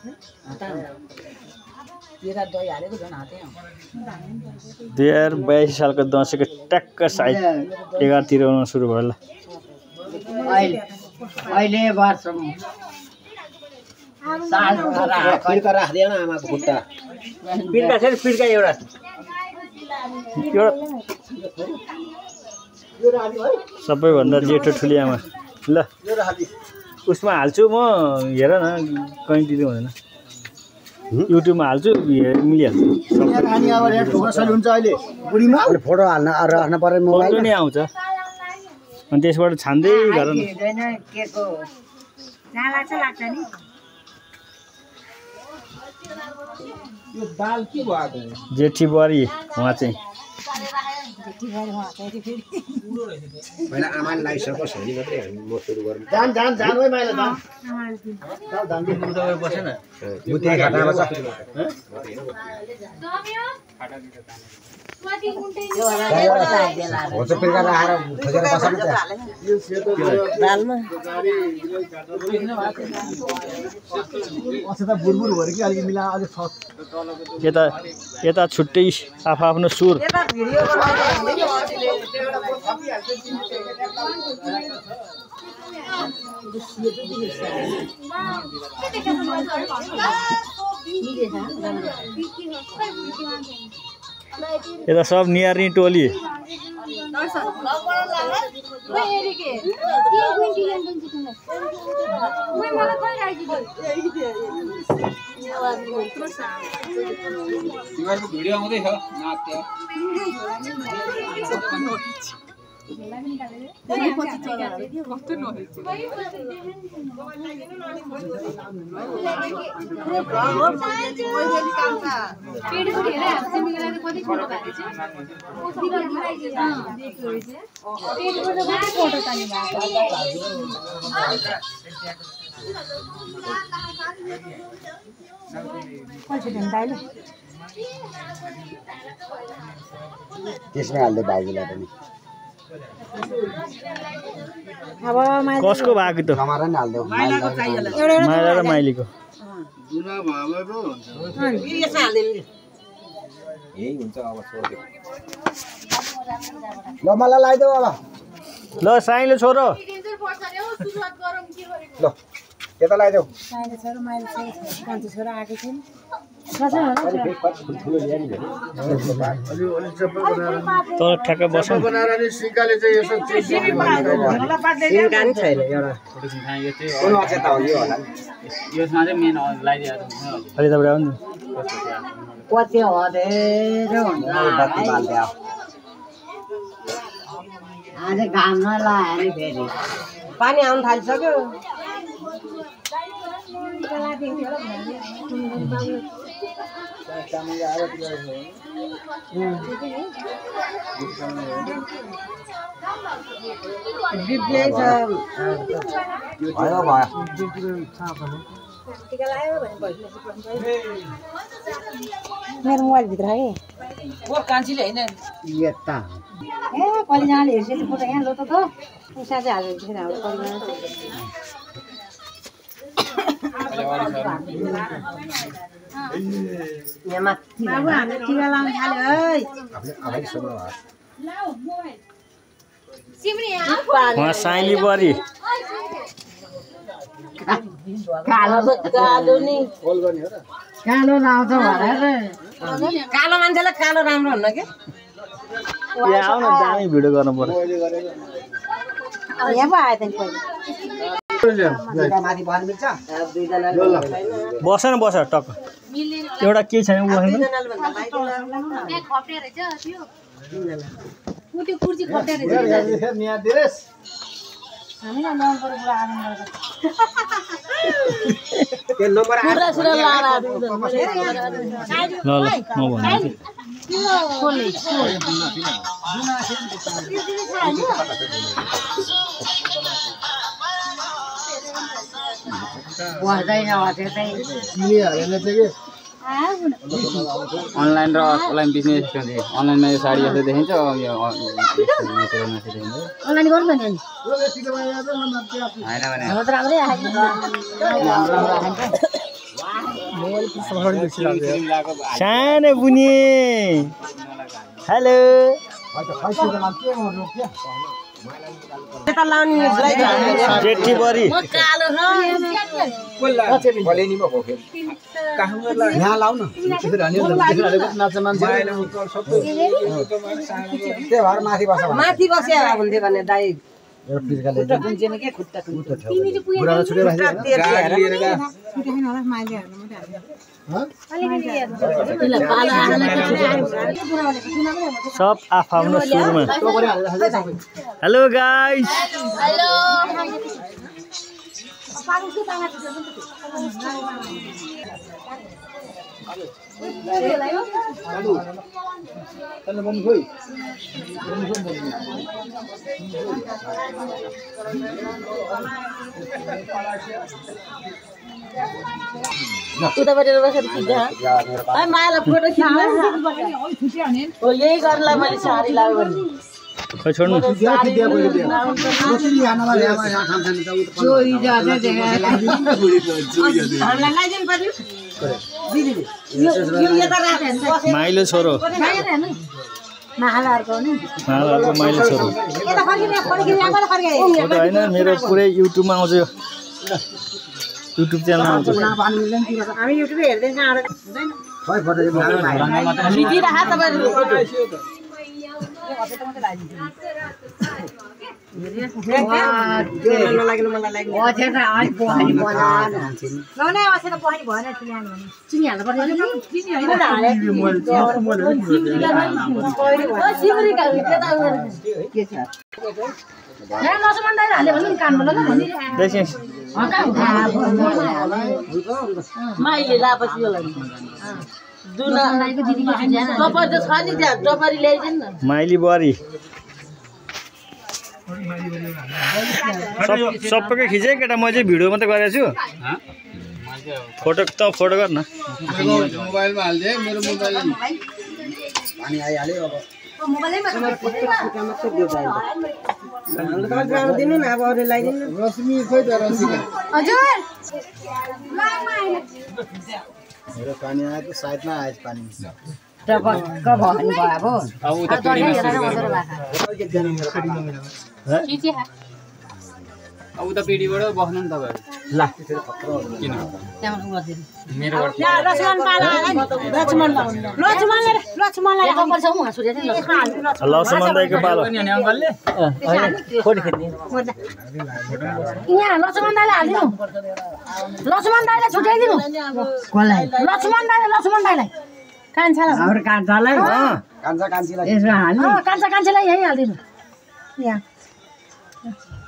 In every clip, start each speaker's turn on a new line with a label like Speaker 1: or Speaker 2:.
Speaker 1: 2022 सालको दशैंको ट्याक्क साइड 11 तिर आउन सुरु भयो ल
Speaker 2: अहिले वर्षमा साल पिड्का राख्दैन आमाको खुट्टा पिड्का छ पिड्का एउटा
Speaker 1: सबैभन्दा जेठो ठुली आमा ल उसमा हाल्छु म हेर न कहीँ दिँदै हुँदैन युट्युबमा हाल्छु मिलिहाल्छ
Speaker 2: खानी अब रेड ढोकासले हुन्छ अहिले बुढीमा फोटो हाल्न राख्न पर्यो मोबाइल
Speaker 1: नि आउँछ अनि त्यसबाट छान्दै गर न
Speaker 3: केको नाला चाहिँ लाग्छ नि
Speaker 2: यो दाल के भएको
Speaker 1: जेठी बुहारी उहाँ चाहिँ
Speaker 2: पहिला आमाले लागिसकोस् हामी मात्रै हामी म सुरु गरौँ जान जान जान ओइ माइला जान जान जान दे मुदा बसेन बुते घाटामा छ हो चाहिँ पिर्का राखेर खोजेर बस्नु त यो सेतो दालमा असता बुरबुर भरि कि अलि मिला अलि छ
Speaker 1: यता छुट्टै आफ्नो सुर यता सब नियार्नी टोली
Speaker 4: भिडियो आउँदैछ नाच्यो
Speaker 2: त्यसमा हाल्दै भाउजूलाई पनि
Speaker 1: कसको भएको त
Speaker 2: कमारा नि हाल्दै
Speaker 1: माइला र माइलीको
Speaker 4: दुना भावको यही हुन्छ अब छोड्दियो
Speaker 2: ल मलाई लगाइदेऊ अब
Speaker 1: ल साइलो छोरो
Speaker 2: ल त्यता लगाइदेऊ
Speaker 1: तर ठ्याक्क बस
Speaker 4: बनाएर नि सिकाले चाहिँ यसो
Speaker 2: सिन्कान छैन एउटा कुन अचेता हो यो होला
Speaker 4: यसमा चाहिँ मेन लगाइदिएर
Speaker 1: अलि तपाईँ आउनु
Speaker 2: कति हदेर हुन्छ बत्ती बाल्दै आऊ आज घाम नलायो नि फेरि पानी आउन थालिसक्यो
Speaker 3: मेरो मोबाइल भित्र है
Speaker 2: कान्छीले हैन यता
Speaker 3: ए कलिजाले हेर्छ फोटो यहाँ लो त उसा चाहिँ हाल्नु हाम्रो कलिजा बाबु हामीले टिका लाउन थाल्यो है
Speaker 1: उहाँ साइली बुहारी
Speaker 2: कालो लाउँछ भनेर कालो मान्छेलाई कालो राम्रो हुन्न के
Speaker 1: यहाँ आउन दामी भिडियो गर्नु पर्यो
Speaker 3: यहाँ पो आयो त
Speaker 2: माथि बस्न मिल्छ
Speaker 1: बस न बस टक्क एउटा के छैन
Speaker 4: अनलाइन र अफलाइन बिजनेस अनलाइनमा यो साडी जस्तो देखिन्छ यो
Speaker 3: अनलाइन गर्नु नि
Speaker 4: हैन भने
Speaker 3: राम्रै आएको
Speaker 1: सानो बुनी हेलो जेठी बरी
Speaker 2: यहाँ लाउ न माथि बस्छ
Speaker 3: माथि बस्या भन्थे भने दाइ
Speaker 1: सब आफ्नो सुरमा हेलो गाइस
Speaker 3: उताबाट बसेर खिच्दा मायालाई फोटो खिच्दा यही गर्नलाई मैले साडी लाग्यो भने
Speaker 1: खै छोड्नु माइलो छोरो माइलो छोरो फोटो होइन मेरो पुरै युट्युबमा आउँछ यो युट्युब च्यानलमा आउँछ
Speaker 3: हामी युट्युब हेर्दैछ माइले लापछि
Speaker 1: माइली बुहारी सबैको खिचेँ केटा म चाहिँ भिडियो मात्रै गरेको छु फोटो त फोटो गर न
Speaker 2: मोबाइलमा हाल्दे मेरो मोबाइल पानी आइहाल्यो अब
Speaker 3: दिनु न अब अरूलाई दिनु
Speaker 2: रश्मि खोइ त रश्मि
Speaker 3: हजुर
Speaker 2: मेरो पानी आयो त साइडमा आएछ पानी
Speaker 4: अब उता पिडीबाट बस्नु नि तपाईहरु ल किन मेरो
Speaker 1: लक्ष्मण दाइको पालो
Speaker 4: अंकलले
Speaker 1: फोटो खिच्ने
Speaker 3: यहाँ लक्ष्मण दाइले हाल्दिनु लक्ष्मण दाइले छुट्याइदिनु कसलाई लक्ष्मण दाइलाई कान्छालाई हाम्रो कान्छालाई
Speaker 2: कान्छा कान्छीलाई
Speaker 3: यसो हाल्नु कान्छालाई यही हाल्दिनु यहाँ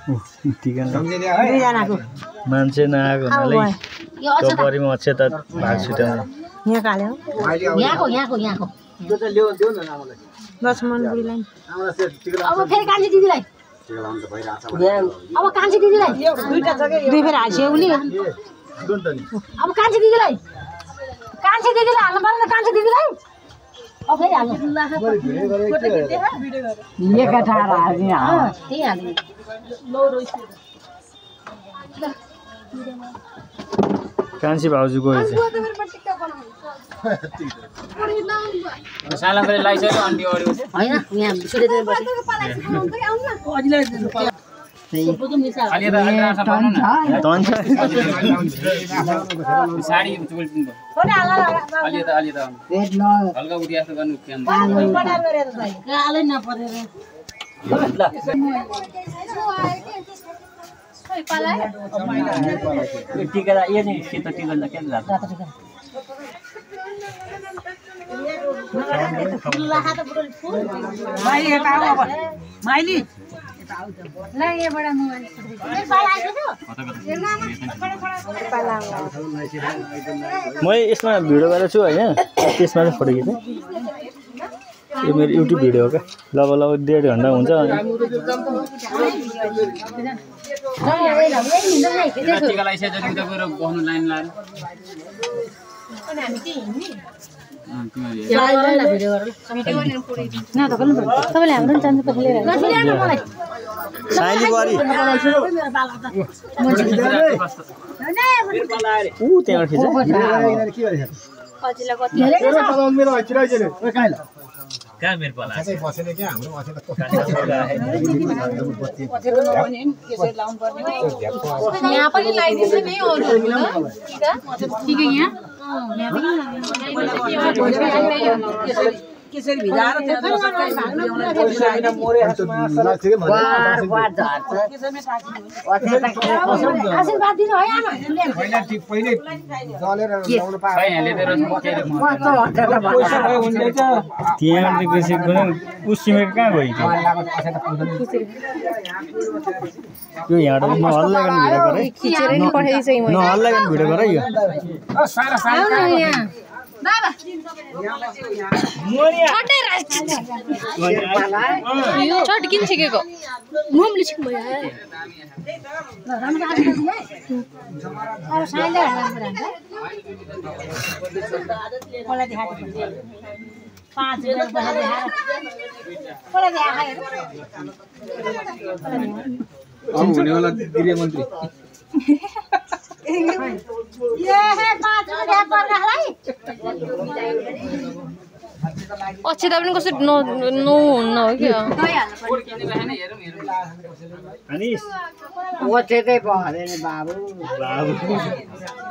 Speaker 3: दुईजनाको
Speaker 1: मान्छे नआएको हुनाले टोपरीमा अक्षय त भाग छुट्याउनु
Speaker 3: यहाँ काल्यो यहाँको लक्ष्मण बुढीलाई अब फेरि कान्छी दिदीलाई अब कान्छी दिदीलाई दुई फेरि हाल्छ्यो उसले अब कान्छी दिदीलाई हाल्नु पर्यो नि कान्छी दिदीलाई अब फेरि हाल्नु त्यही हाल्नु
Speaker 1: कान्छी भाउजू गयो
Speaker 4: सालाङले लाइसक्यो अन्डी अड्यो
Speaker 3: हैन यहाँ सुरेदेव बसे
Speaker 4: अलि त बनाउन
Speaker 1: तन्छ
Speaker 4: साडी उल्टिनु अलि त हल्का उठी जस्तो गर्नु क्यान
Speaker 3: गालै नपरेर
Speaker 1: टिका यो चाहिँ सेतो टिका त के लाग्छ
Speaker 3: माइली
Speaker 1: म यसमा भिडियो गरेको छु होइन त्यसमा चाहिँ फोटो खिचेँ यो मेरो युट्युब भिडियो हो क्या लगभग 1.5 घन्टा हुन्छ
Speaker 4: टिका लाइसक्यो जति उता गएर बस्नु लाइन लाएर
Speaker 3: तपाईँले हाम्रो चान्स पठाइदिएर
Speaker 1: साइली बरी ऊ त्यहाँबाट खिच
Speaker 4: कहाँ मेरो पाला
Speaker 3: यहाँ पनि लगाइदिन्छु नि अरू ठिक यहाँ
Speaker 5: त्यसरी भिजाएर
Speaker 3: आशीर्वाद दिनु है आमा
Speaker 2: पहिला ठीक पहिले जलेर ल्याउनु पाए
Speaker 1: त्यहाँबाट कृषि ऊ सिमेन्ट कहाँ गयो त्यो यहाँबाट नहल्ला गर्न भिडियो गर है
Speaker 3: खिचेर नि पठाइदिन्छ म
Speaker 1: नहल्ला गर्न भिडियो गर है यो
Speaker 3: बाबा छट किन छिकेको मोमले छिक भयो मलाई देखाएको 5 रुपैयाँ
Speaker 4: अब हुनेवाला गृहमन्त्री
Speaker 3: अक्षता पनि कस्तो नहुन्न हो क्या
Speaker 5: ओछेतै परेन बाबु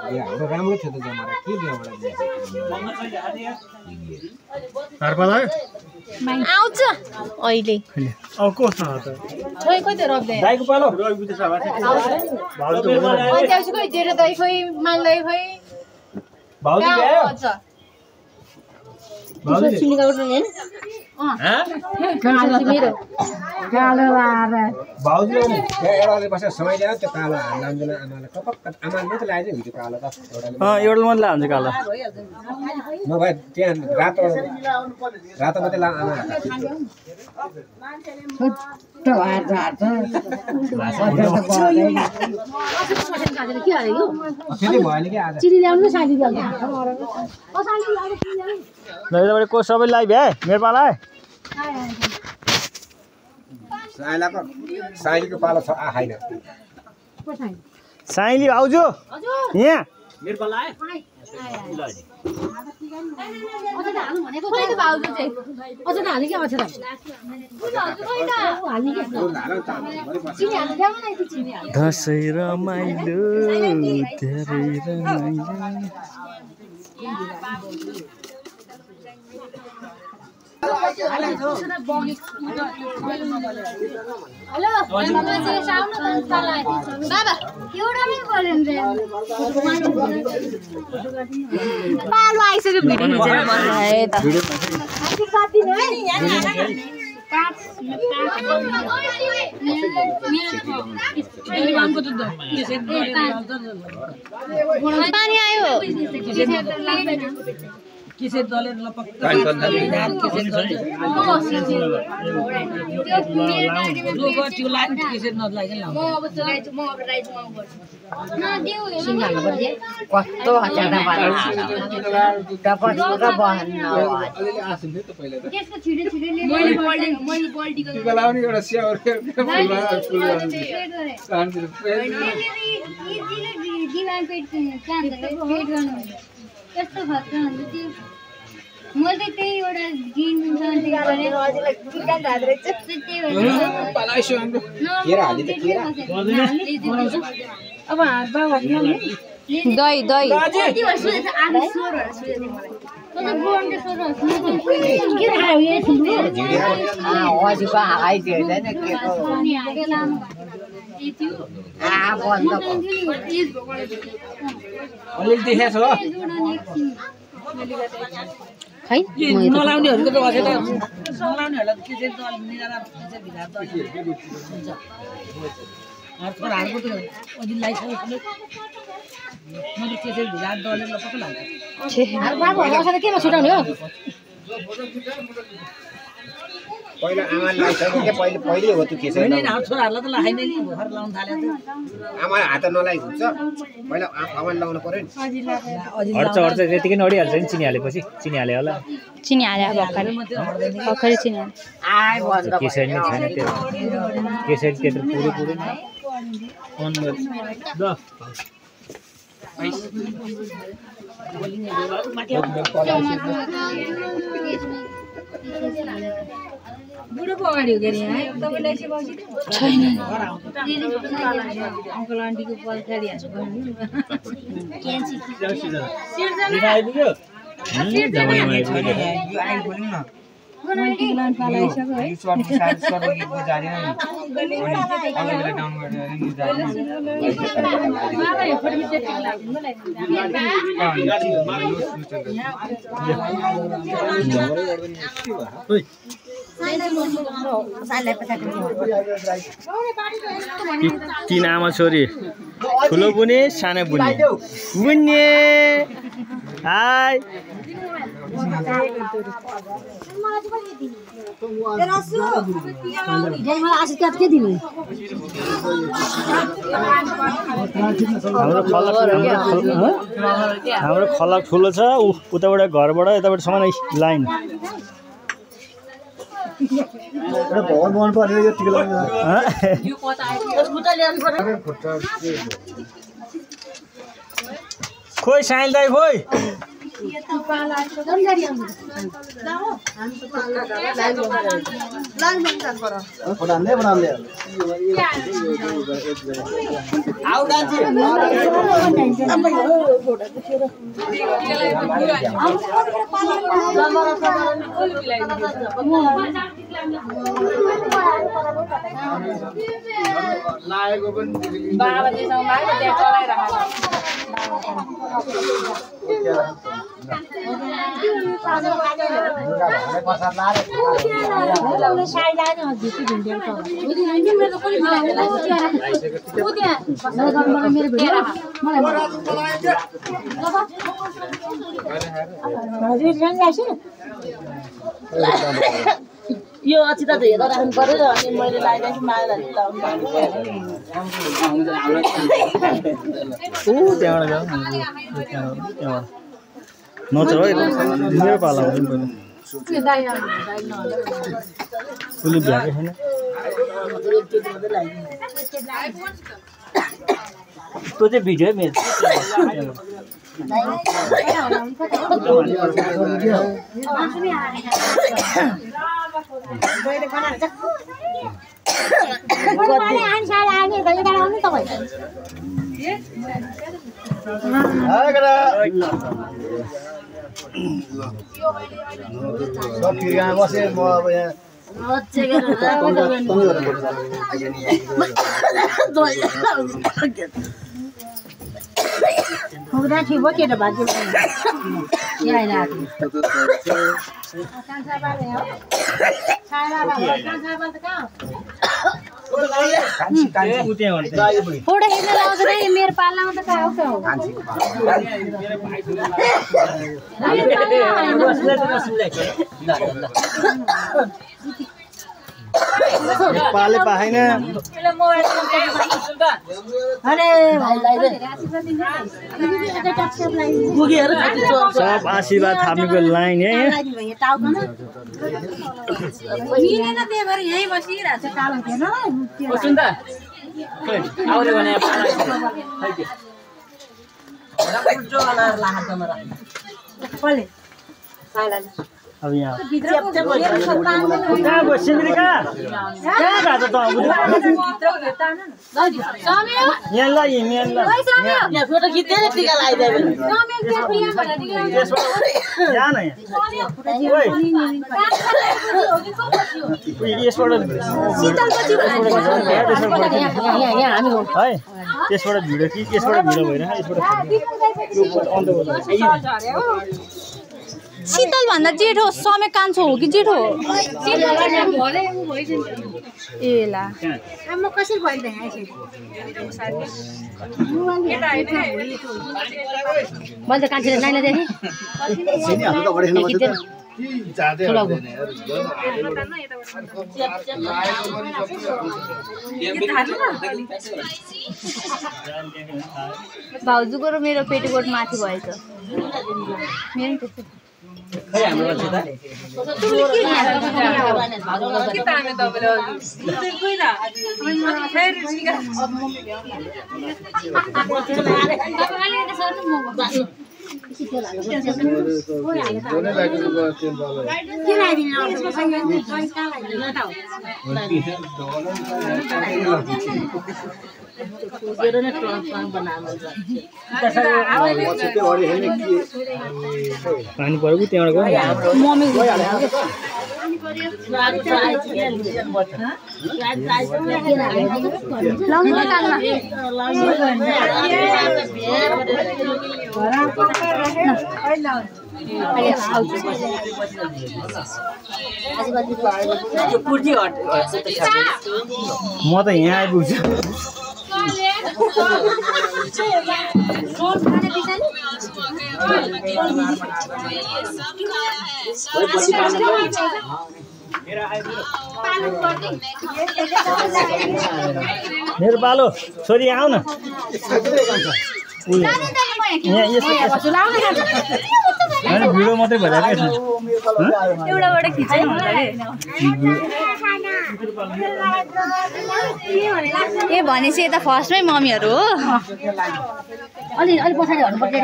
Speaker 2: हाम्रो राम्रो थियो त जमारा के
Speaker 3: आउँछ अहिले
Speaker 1: अब कोसँग त
Speaker 3: खोइ खोइ त रब्दै
Speaker 1: दाइको पालो
Speaker 3: त्यसो खोइ तेरो दाइ खोइ मान्दै खोइ
Speaker 1: भाउजू गयो
Speaker 3: भाउजू चिनीका उठ्नु नि मेरो
Speaker 5: कालो लाएर
Speaker 1: भाउजू
Speaker 2: एउटाले बसेर समय ल्यायो त्यो कालो हाल्दैन आमाले टपक्क आमाले मात्रै लगाइदियो नि त्यो कालो त
Speaker 1: एउटा मात्रै हुन्छ कालो
Speaker 2: नभए त्यहाँ रातो मात्रै ला आमा
Speaker 5: छुट्टो हात हात
Speaker 3: के अरे यो
Speaker 2: फेरि भयो नि के आज
Speaker 3: चिनी ल्याउनु साली ल्याउनु
Speaker 1: ल को सबै लाइभ है मेरो पाला
Speaker 2: साइलीको पालो छ आएन
Speaker 1: साइली भाउजू यहाँ
Speaker 4: मेरो पाला आयो
Speaker 3: खोइ त भाउजू चाहिँ अझ त हाल्ने के अझ त हाल्ने के चिनी हाल्नु ल्याउनु न यति चिनी हाल्नु
Speaker 1: दसैँ रमाइलो धेरै रमाइलो
Speaker 3: हेलो बाबा एउटा पनि बोलेन रे पालो आइसक्यो भिडियो खिचेर बनाए त पानी आयो
Speaker 5: किसे दलेर लपक
Speaker 3: कस्तो
Speaker 6: कस्तो खतरा हुन्छ त्यो मैले त्यही एउटा गेम
Speaker 5: अब हात
Speaker 3: दही दही
Speaker 5: अलिक देखाएको छ
Speaker 3: खै
Speaker 5: नलाउनेहरूको त अझै त नलाउनेहरूलाई के चाहिँ दल निराला चाहिँ भिजा दल हुन्छ छोराहरूको त अघि लाइसकेको मैले के चाहिँ भिजा दलेर पक्क लाग्छ
Speaker 3: बाबुहरू असाध्यै केमा छुटाउने हो
Speaker 2: पहिला आमाले लाइसक्यो के पहिले हो त्यो केस
Speaker 5: होइन छोराहरूलाई त लाइन नि भर्खर लाउन थाल्यो
Speaker 2: आमा हात नलाइ हुन्छ पहिला आमाले लाउनु पर्यो नि
Speaker 1: हर्छ त्यतिकै नडिहाल्छ नि चिनिहालेपछि चिनिहाल्यो होला
Speaker 6: चिनिहाल्यो भर्खरै चिनिहाल्यो
Speaker 1: केसरी नै छैन त्यो केसरी त्यत्रो पुरै अन ल
Speaker 3: बुढो पो अगाडि हो के अरे है तपाईँलाई चाहिँ बसी
Speaker 6: छैन
Speaker 3: अङ्कल आन्टीको पछाडि
Speaker 1: तीन आमा छोरी ठुलो बुने सानो बुने बुने हाय हाम्रो खलक ठुलो छ उताबाट घरबाट यताबाट समान लाइन
Speaker 2: भवन भवन पर्यो यो टिक लाग्यो
Speaker 1: खोइ साइल दाइ खोइ
Speaker 5: यो अछि त हेरेर राख्नु पर्यो अनि मैले लाइरहेको मागेर
Speaker 1: नचर है मेरो पाला हो उसले भ्याएको छैन त्यो चाहिँ भिडियो मेरो
Speaker 2: बसे म अब यहाँ
Speaker 6: फोटो खिच्न लाउँछ नि मेरो पालामा त कहाँ हो
Speaker 1: पाले पाएन सब आशीर्वाद थाप्नुको लाइन है अब यहाँ कहाँ गयो सिमरी कहाँ गएको त यहाँ ल यहाँ
Speaker 5: फोटो खिच्दै टिका लगाइदियो
Speaker 1: यहाँ न यसबाट है त्यसबाट भिडियो कि त्यसबाट भिडियो भएर यसबाट
Speaker 6: शीतल भन्दा जेठो समय कान्छो हो कि जेठो हो ए ला
Speaker 3: म कसरी भइदैन
Speaker 6: मैले त कान्छे नाइला देखेँ भाउजूको र मेरो पेटीकोट माथि भएछ मेरो त्यस्तो
Speaker 4: खै हाम्रो मान्छे त
Speaker 1: पानी परेको त्यहाँबाट म त यहाँ आइपुग्छु मेरो पालो छोरी आऊ न भिडियो मात्रै भइरहेको
Speaker 6: एउटाबाट खिचाइ ए भनेपछि यता फर्स्टमै मम्मीहरू हो
Speaker 3: अलि पछाडि हट्नुपर्छ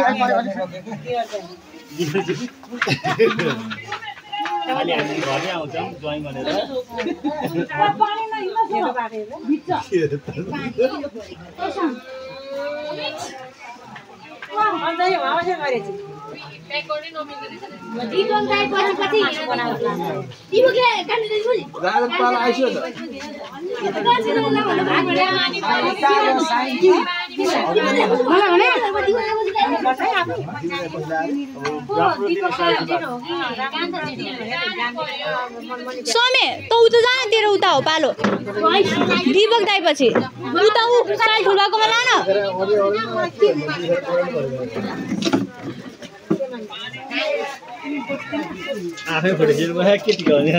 Speaker 1: अलि हामी घरमै आउँछौँ ज्वाइन गरेर
Speaker 6: सोमे त उता जान तेरो उता हो पालो दिपक दाइपछि उता ऊ साइड ठुल भएकोमा लान
Speaker 1: आफै फोटो केटी गर्ने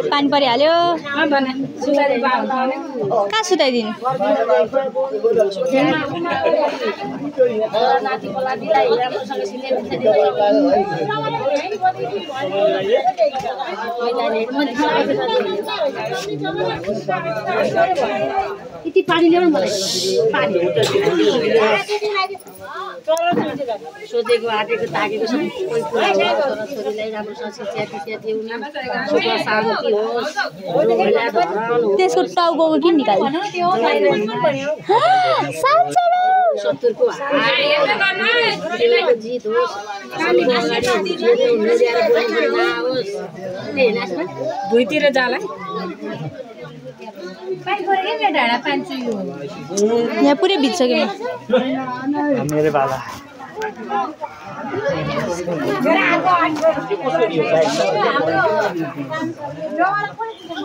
Speaker 6: पानी परिहाल्यो कहाँ सुताइदिनु
Speaker 3: यति पानी ल्याउनु मलाई पानी सोधेको आँटेको ताकेको सबै कुरा हो छोराछोरीलाई राम्रोसँग शिक्षा दिक्षा दिउँ न सुख शान्ति होस्
Speaker 6: त्यसको टाउको किन निकाल्यो
Speaker 3: शत्रुको हारको जित होस्
Speaker 5: भुइँतिर जाला
Speaker 6: यहाँ पुरै भिज्सक्यो
Speaker 1: मेरो बाबा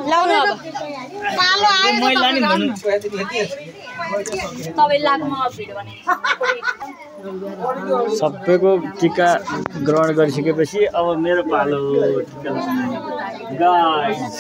Speaker 6: लाउनु अब
Speaker 1: सबैको टिका ग्रहण गरिसकेपछि अब मेरो पालो टिका गाइस